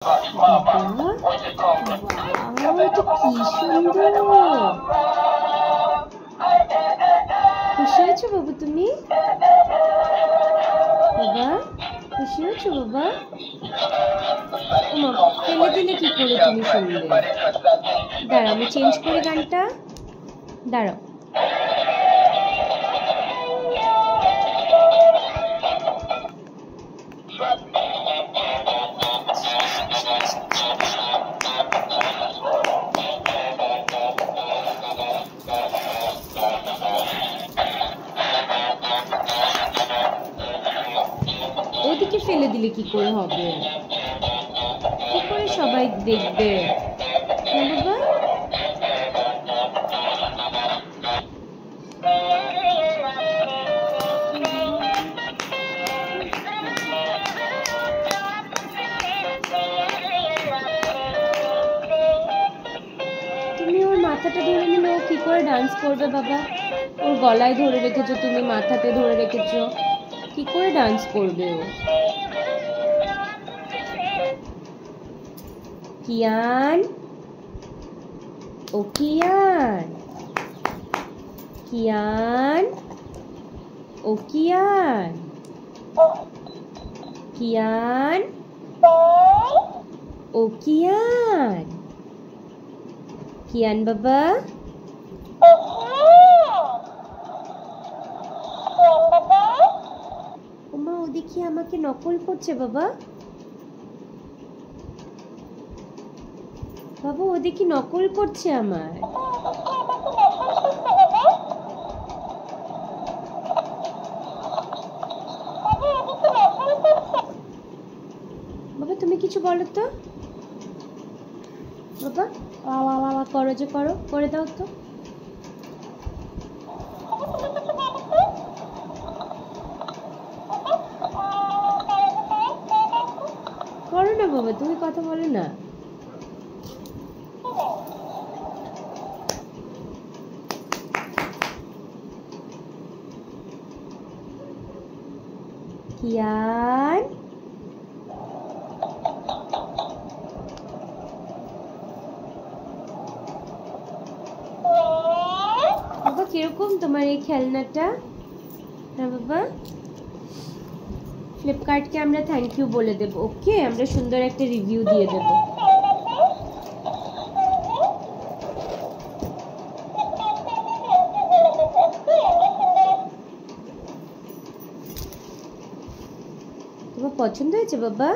বাবা, এটা কি সুন্দর। খুশি হয়েছো বাবু তুমি? বাবা খুশি হয়েছো বাবা? ওমা, ফেলে দিলে কি করে তুমি শুনলে? দাঁড়াও, আমি চেঞ্জ করি গানটা। দাঁড়াও। ওদিকে ফেলে দিলে কি করে হবে? কি করে সবাই দেখবে? বাবা, তুমি ওর মাথাটা ধরে নিলে ও কি করে ডান্স করবে বাবা? ওর গলায় ধরে রেখেছো তুমি, মাথাতে ধরে রেখেছো, কি করে ডান্স করবে ও? কিয়ান, ও কিয়ান, কিয়ান, ও কিয়ান, কিয়ান, ও কিয়ান, কিয়ান বাবা। ওমা, ও দেখি আমাকে নকল করছে বাবা। বাবা, ও দেখি নকল করছে আমার। বাবা তুমি কিছু বলো তো বাবা। বাবা করো যে করো, করে দাও তো। করো না বাবা, তুমি কথা বলো না। কিয়ান, বাবা কিরকম তোমার এই খেলনাটা? হ্যাঁ বাবা, ফ্লিপকার্টকে আমরা থ্যাংক ইউ বলে দেব। ওকে, আমরা সুন্দর একটা রিভিউ দিয়ে দেব। তোমার পছন্দ হয়েছে বাবা?